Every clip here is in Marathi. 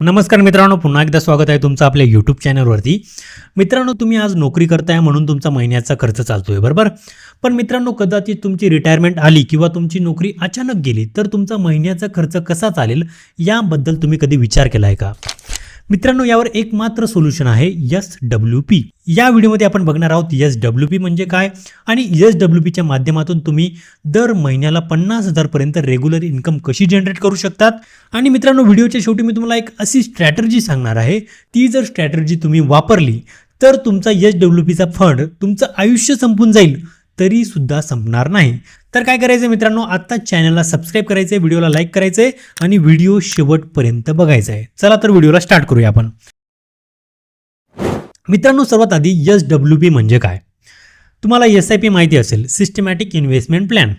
नमस्कार मित्रांनो, पुन्हा एकदा स्वागत आहे तुमचं आपल्या यूट्यूब चॅनलवरती. मित्रांनो, तुम्ही आज नोकरी करताय म्हणून तुमचा महिन्याचा खर्च चालतोय, बरोबर. पण मित्रांनो, कदाचित तुमची रिटायरमेंट आली किंवा तुमची नोकरी अचानक गेली तर तुमचा महिन्याचा खर्च कसा चालेल याबद्दल तुम्ही कधी विचार केला आहे का? मित्रांनो, यावर एक मात्र सोल्युशन आहे, SWP. या व्हिडिओमध्ये आपण बघणार आहोत SWP म्हणजे काय आणि SWPच्या माध्यमातून तुम्ही दर महिन्याला 50,000 पर्यंत रेग्युलर इन्कम कशी जनरेट करू शकतात. आणि मित्रांनो, व्हिडिओच्या शेवटी मी तुम्हाला एक अशी स्ट्रॅटेजी सांगणार आहे, ती जर स्ट्रॅटेजी तुम्ही वापरली तर तुमचा SWPचा फंड तुमचं आयुष्य संपून जाईल तरी सुद्धा संपणार नाही. तर काय करायचं मित्रांनो, आता चॅनलला सबस्क्राईब करायचं आहे, व्हिडिओला लाईक करायचं आहे आणि व्हिडिओ शेवटपर्यंत बघायचा आहे. चला तर व्हिडिओला स्टार्ट करूया आपण. मित्रांनो, सर्वात आधी SWP म्हणजे काय? तुम्हाला SIP माहिती असेल, सिस्टमॅटिक इन्व्हेस्टमेंट प्लॅन.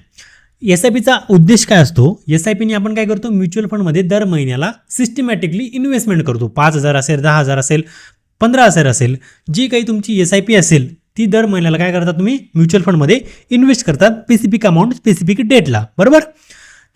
SIPचा उद्देश काय असतो? SIPने आपण काय करतो, म्युच्युअल फंडमध्ये दर महिन्याला सिस्टमॅटिकली इन्व्हेस्टमेंट करतो. 5,000 असेल, 10,000 असेल, 15,000 असेल, जी काही तुमची SIP असेल ती दर महिन्याला काय करतात, तुम्ही म्युच्युअल फंडमध्ये इन्व्हेस्ट करतात, स्पेसिफिक अमाऊंट स्पेसिफिक डेटला, बरोबर.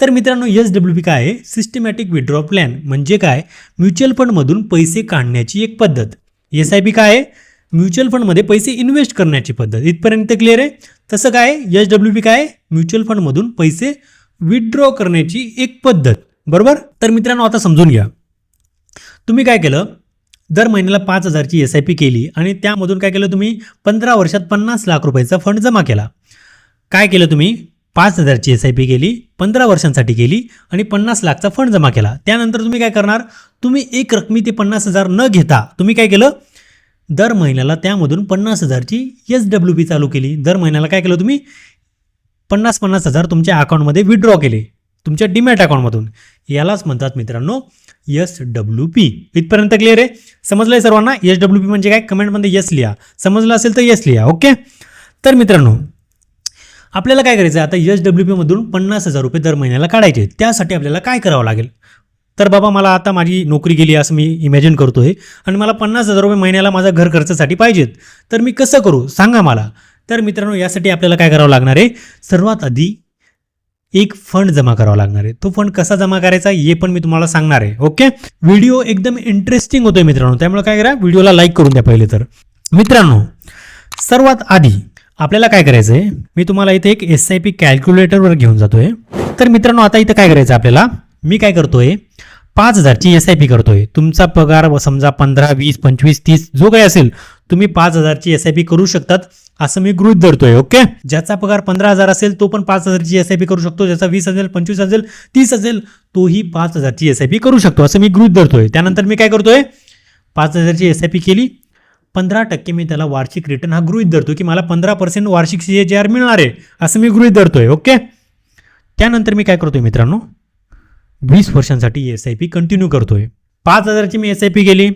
तर मित्रांनो, SWP काय आहे? सिस्टमॅटिक विड्रॉ प्लॅन म्हणजे काय? म्युच्युअल फंडमधून पैसे काढण्याची एक पद्धत. SIP काय आहे? म्युच्युअल फंडमध्ये पैसे इन्व्हेस्ट करण्याची पद्धत. इथपर्यंत क्लिअर आहे? तसं काय SWP काय आहे? म्युच्युअल फंडमधून पैसे विड्रॉ करण्याची एक पद्धत, बरोबर. तर मित्रांनो, आता समजून घ्या, तुम्ही काय केलं, दर महिन्याला 5,000ची SIP केली आणि त्यामधून काय केलं, तुम्ही 15 वर्षात 50 लाख रुपयाचा फंड जमा केला. काय केलं तुम्ही? 5,000ची SIP केली, 15 वर्षांसाठी केली आणि 50 लाखचा फंड जमा केला. त्यानंतर तुम्ही काय करणार, तुम्ही एक रकमी ते 50,000 न घेता तुम्ही काय केलं, दर महिन्याला त्यामधून 50,000ची SWP चालू केली. दर महिन्याला काय केलं, तुम्ही 50,000 तुमच्या अकाउंटमध्ये विड्रॉ केले, तुमच्या डीमॅट अकाउंटमधून. यालाच म्हणतात मित्रांनो SWP. इथपर्यंत क्लिअर आहे? समजलं आहे सर्वांना? SWP म्हणजे काय? कमेंटमध्ये यस लिहा. समजलं असेल तर यस लिहा. ओके. तर मित्रांनो, आपल्याला काय करायचं आहे, आता SWP मधून 50,000 रुपये दर महिन्याला काढायचे. त्यासाठी आपल्याला काय करावं लागेल? तर बाबा, मला आता माझी नोकरी गेली असं मी इमॅजिन करतोय आणि मला 50,000 रुपये महिन्याला माझा घर खर्चासाठी पाहिजेत, तर मी कसं करू सांगा मला. तर मित्रांनो, यासाठी आपल्याला काय करावं लागणार आहे? सर्वात आधी एक फंड जमा करावा लागणार आहे. तो फंड कसा जमा करायचा हे पण मी तुम्हाला सांगणार आहे. ओके. व्हिडिओ एकदम इंटरेस्टिंग होतोय मित्रांनो, त्यामुळे काय करा, व्हिडिओला लाईक करून द्या पहिले. तर मित्रांनो, सर्वात आधी आपल्याला काय करायचं आहे, मी तुम्हाला इथे एक SIP कॅल्क्युलेटरवर घेऊन जातोय. तर मित्रांनो, आता इथं काय करायचं आपल्याला, मी काय करतोय, 5,000ची SIP करतोय. तुमचा पगार समजा 15, 20, 25, 30 जो काही असेल, तुम्ही 5,000ची SIP करू शकतात असं मी गृहीत धरतोय. ओके. ज्याचा पगार 15,000 असेल तो पण 5,000ची SIP करू शकतो. ज्याचा 20 असेल, 25 असेल, 30 असेल, तोही 5,000ची SIP करू शकतो असं मी गृहीत धरतोय. त्यानंतर मी काय करतोय, 5,000ची SIP केली, 15% मी त्याला वार्षिक रिटर्न हा गृहीत धरतो की मला 15% वार्षिक CAGR मिळणार आहे असं मी गृहीत धरतोय. ओके. त्यानंतर मी काय करतोय मित्रांनो, 20 वर्षांसाठी SIP कंटिन्यू करतोय. 5,000ची मी SIP केली,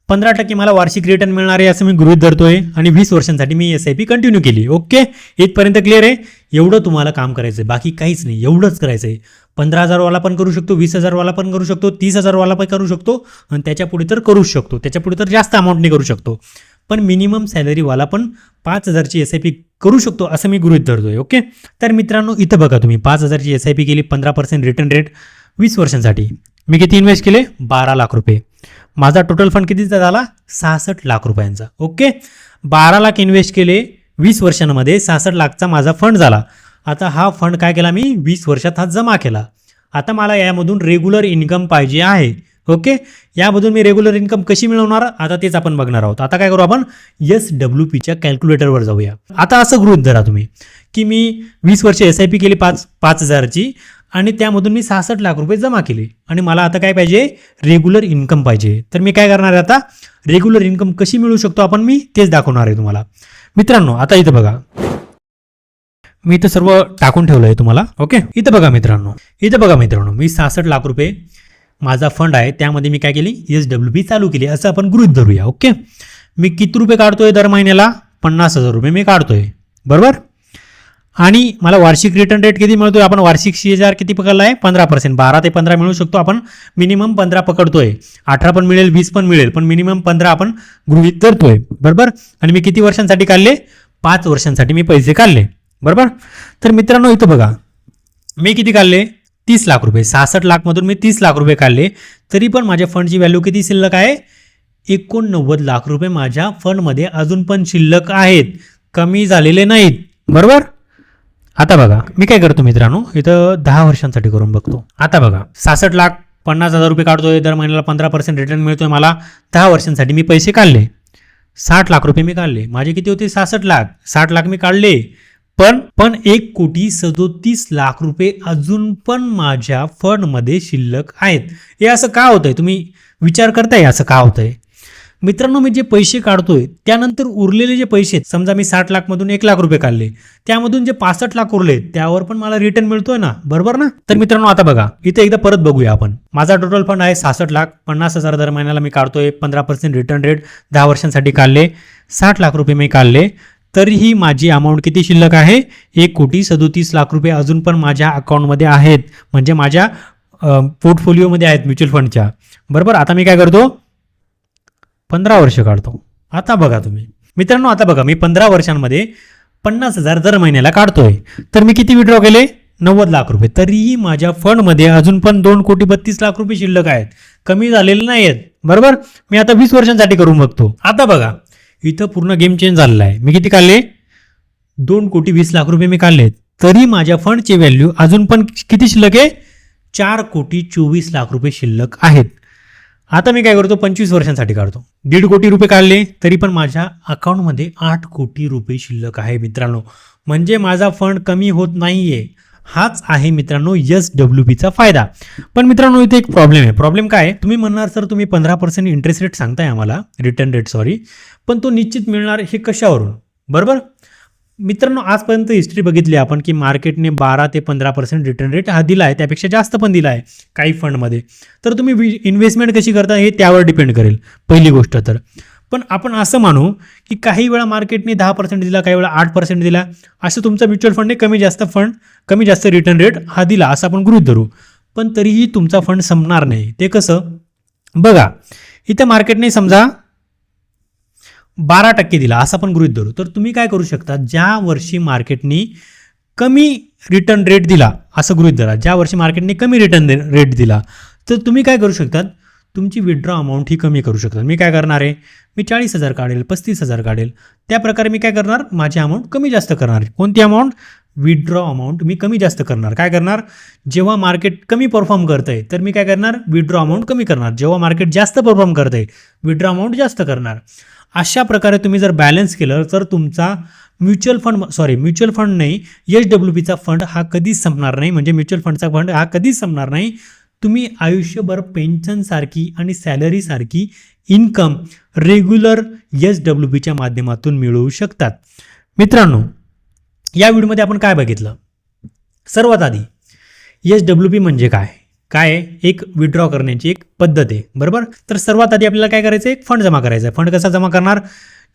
15% मला वार्षिक रिटर्न मिळणार आहे असं मी गृहीत धरतोय आणि 20 वर्षांसाठी मी SIP कंटिन्यू केली. ओके. इथपर्यंत क्लिअर आहे? एवढं तुम्हाला काम करायचं आहे, बाकी काहीच नाही, एवढंच करायचं आहे. 15,000 वाला पण करू शकतो, 20,000 वाला पण करू शकतो, 30,000 वाला पण करू शकतो आणि त्याच्या पुढे तर करूच शकतो, त्याच्या पुढे तर जास्त अमाऊंटने करू शकतो. पण मिनिमम सॅलरीवाला पण 5,000ची SIP करू शकतो असं मी गृहीत धरतोय. ओके. तर मित्रांनो, इथं बघा, तुम्ही 5,000ची SIP केली, 15% रिटर्न रेट, 20 वर्षांसाठी मी किती इन्व्हेस्ट केले, 12 लाख रुपये. माझा टोटल फंड कितीचा झाला, 66 लाख रुपयांचा. ओके. 12 लाख इन्व्हेस्ट केले 20 वर्षांमध्ये, 66 लाखचा माझा फंड झाला. आता हा फंड काय केला मी, 20 वर्षात हा जमा केला. आता मला यामधून रेग्युलर इन्कम पाहिजे आहे. ओके. यामधून मी रेग्युलर इन्कम कशी मिळवणार, आता तेच आपण बघणार आहोत. आता काय करू, आपण SWPच्या कॅल्क्युलेटरवर जाऊया. आता असं गृहीत धरा तुम्ही की मी 20 वर्ष SIP केली 5,000ची आणि त्यामधून मी 66 लाख रुपये जमा केले आणि मला आता काय पाहिजे, रेग्युलर इन्कम पाहिजे. तर मी काय करणार आहे, आता रेग्युलर इन्कम कशी मिळू शकतो आपण, मी तेच दाखवणार आहे तुम्हाला. मित्रांनो, आता इथं बघा, मी इथं सर्व टाकून ठेवलं आहे तुम्हाला. ओके. इथं बघा मित्रांनो, मी 66 लाख रुपये माझा फंड आहे, त्यामध्ये मी काय केली, SWP चालू केली असं आपण गृहीत धरूया. ओके. मी किती रुपये काढतोय दर महिन्याला, 50,000 रुपये मी काढतोय, बरोबर. आणि मला वार्षिक रिटर्न रेट किती मिळतोय, आपण वार्षिक CAGR किती पकडला आहे, 15%. 12 ते 15 मिळू शकतो आपण, मिनिमम 15 पकडतोय. 18 पण मिळेल, 20 पण मिळेल, पण मिनिमम 15 आपण गृहीत धरतोय, बरोबर. आणि मी किती वर्षांसाठी काढले, 5 वर्षांसाठी मी पैसे काढले, बरोबर. तर मित्रांनो, इथं बघा, मी किती काढले, 30 लाख रुपये, 66 लाखमधून मी 30 लाख रुपये काढले, तरी पण माझ्या फंडची व्हॅल्यू किती शिल्लक आहे? 89 लाख रुपये माझ्या फंडमध्ये अजून पण शिल्लक आहेत, कमी झालेले नाहीत. बरोबर. आता बघा मी काय करतो मित्रांनो, इथं 10 वर्षांसाठी करून बघतो. आता बघा 66,50,000 रुपये काढतोय, दर महिन्याला 15% रिटर्न मिळतोय मला. 10 वर्षांसाठी मी पैसे काढले, 60 लाख रुपये मी काढले. माझे किती होते? 66 लाख. 60 लाख मी काढले, पण 1,37,00,000 रुपये अजून पण माझ्या फंडमध्ये शिल्लक आहेत. हे असं का होतंय? तुम्ही विचार करताय असं का होतंय? मित्रांनो, मी जे पैसे काढतोय त्यानंतर उरलेले जे पैसे आहेत, समजा मी 60 लाखमधून 1 लाख रुपये काढले, त्यामधून जे 65 लाख उरले त्यावर पण मला रिटर्न मिळतोय ना, बरोबर ना? तर मित्रांनो आता बघा, इथे एकदा परत बघूया आपण. माझा टोटल फंड आहे 66,50,000 दर महिन्याला मी काढतोय, 15% रिटर्न रेट 10 वर्षांसाठी काढले, 60 लाख रुपये मी काढले, तरीही माझी अमाऊंट किती शिल्लक आहे? 1,37,00,000 रुपये अजून पण माझ्या अकाउंटमध्ये आहेत, म्हणजे माझ्या पोर्टफोलिओमध्ये आहेत म्युच्युअल फंडच्या. बरोबर. आता मी काय करतो? 15 वर्ष काढतो. आता बघा तुम्ही मित्रांनो, आता बघा मी 15 वर्षांमध्ये 50,000 दर महिन्याला काढतोय, तर मी किती विड्रॉ केले? 90 लाख रुपये. तरीही माझ्या फंडमध्ये अजून पण 2,32,00,000 रुपये शिल्लक आहेत, कमी झालेले नाही आहेत. बरोबर. मी आता 20 वर्षांसाठी करून बघतो. आता बघा इथं पूर्ण गेम चेंज झालेला आहे. मी किती काढले? 2,20,00,000 रुपये मी काढले, तरी माझ्या फंडची व्हॅल्यू अजून पण किती शिल्लक आहे? 4,24,00,000 रुपये शिल्लक आहेत. आता मी काय करतो? 25 वर्षांसाठी काढतो. 1.5 कोटी रुपये काढले, तरी पण माझ्या अकाउंटमध्ये 8 कोटी रुपये शिल्लक आहे मित्रांनो. म्हणजे माझा फंड कमी होत नाहीये. हाच आहे मित्रांनो SWPचा फायदा. पण मित्रांनो इथे एक प्रॉब्लेम आहे. प्रॉब्लेम काय आहे? तुम्ही म्हणणार सर तुम्ही 15% इंटरेस्ट रेट सांगताय आम्हाला, रिटर्न रेट सॉरी, पण तो निश्चित मिळणार हे कशावरून? बरोबर. मित्रांनो आजपर्यंत हिस्ट्री बघितली आपण की मार्केटने 12 ते 15% रिटर्न रेट हा दिला आहे, त्यापेक्षा जास्त पण दिला आहे काही फंडमध्ये. तर तुम्ही इन्व्हेस्टमेंट कशी करता हे त्यावर डिपेंड करेल पहिली गोष्ट तर. पण आपण असं मानू की काही वेळा मार्केटने 10% दिला, काही वेळा 8% दिला, असं तुमचा म्युच्युअल फंडने कमी जास्त रिटर्न रेट हा दिला असं आपण गृहीत धरू. पण तरीही तुमचा फंड संपणार नाही. ते कसं? बघा इथं मार्केटने समजा 12% दिला असं आपण गृहीत धरू, तर तुम्ही काय करू शकता? ज्या वर्षी मार्केटने कमी रिटर्न रेट दिला असं गृहीत धरा, ज्या वर्षी मार्केटने कमी रिटर्न रेट दिला, तर तुम्ही काय करू शकतात? तुमची विड्रॉ अमाऊंट ही कमी करू शकतात. मी काय करणार आहे? मी 40,000 काढेल, 35,000 काढेल, त्या प्रकारे मी काय करणार? माझी अमाऊंट कमी जास्त करणार. कोणती अमाऊंट? विड्रॉ अमाऊंट मी कमी जास्त करणार. काय करणार? जेव्हा मार्केट कमी परफॉर्म करतंय तर मी काय करणार? विड्रॉ अमाऊंट कमी करणार. जेव्हा मार्केट जास्त परफॉर्म करतंय विड्रॉ अमाऊंट जास्त करणार. अशा प्रकारे तुम्ही जर बॅलन्स केलं तर तुमचा म्युच्युअल फंड नाही, SWPचा फंड हा कधीच संपणार नाही. म्हणजे म्युच्युअल फंडचा फंड हा कधीच संपणार नाही. तुम्ही आयुष्यभर पेन्शनसारखी आणि सॅलरीसारखी इन्कम रेग्युलर SWPच्या माध्यमातून मिळवू शकतात. मित्रांनो या व्हिडिओमध्ये आपण काय बघितलं? सर्वात आधी SWP म्हणजे काय? एक विड्रॉ करण्याची एक पद्धत आहे. बरोबर. तर सर्वात आधी आपल्याला काय करायचं? एक फंड जमा करायचा आहे. फंड कसा जमा करणार?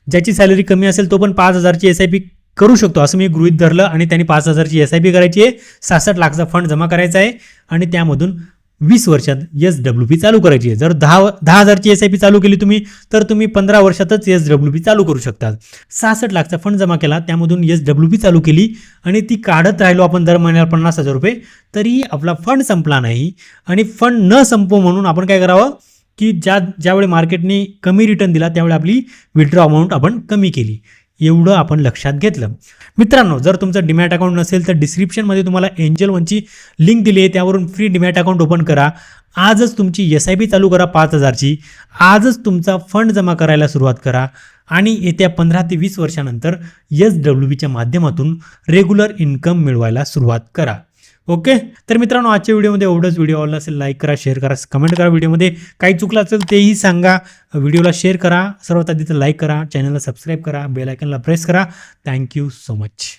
ज्याची सॅलरी कमी असेल तो पण 5,000ची SIP करू शकतो असं मी गृहीत धरलं, आणि त्यांनी 5,000ची SIP करायची आहे, 66 लाखचा फंड जमा करायचा आहे, आणि त्यामधून 20 वर्षात SWP चालू करायची आहे. जर 10,000ची SIP चालू केली तुम्ही, तर तुम्ही 15 वर्षातच SWP चालू करू शकता. 66 लाखचा फंड जमा केला, त्यामधून SWP चालू केली, आणि ती काढत राहिलो आपण दर महिन्याला 50,000 रुपये, तरी आपला फंड संपला नाही. आणि फंड न संपो म्हणून आपण काय करावं की ज्यावेळी मार्केटने कमी रिटर्न दिला त्यावेळी आपली विड्रॉ अमाऊंट आपण कमी केली. एवढं आपण लक्षात घेतलं. मित्रांनो जर तुमचं डीमॅट अकाउंट नसेल तर डिस्क्रिप्शनमध्ये तुम्हाला एंजल वनची लिंक दिली आहे, त्यावरून फ्री डीमॅट अकाउंट ओपन करा. आजच तुमची SIP चालू करा 5,000ची. आजच तुमचा फंड जमा करायला सुरुवात करा, आणि येत्या 15 ते 20 वर्षानंतर SWPच्या माध्यमातून रेग्युलर इन्कम मिळवायला सुरुवात करा. ओके. तर मित्रांनो आजच्या व्हिडिओमध्ये एवढंच. व्हिडिओ आवडला असेल लाईक करा, शेअर करा, कमेंट करा. व्हिडिओमध्ये काही चुकलं असेल तेही सांगा. व्हिडिओला शेअर करा, सर्वात आधी तर लाईक करा, चॅनलला सबस्क्राईब करा, बेल आयकॉनला प्रेस करा. Thank you so much.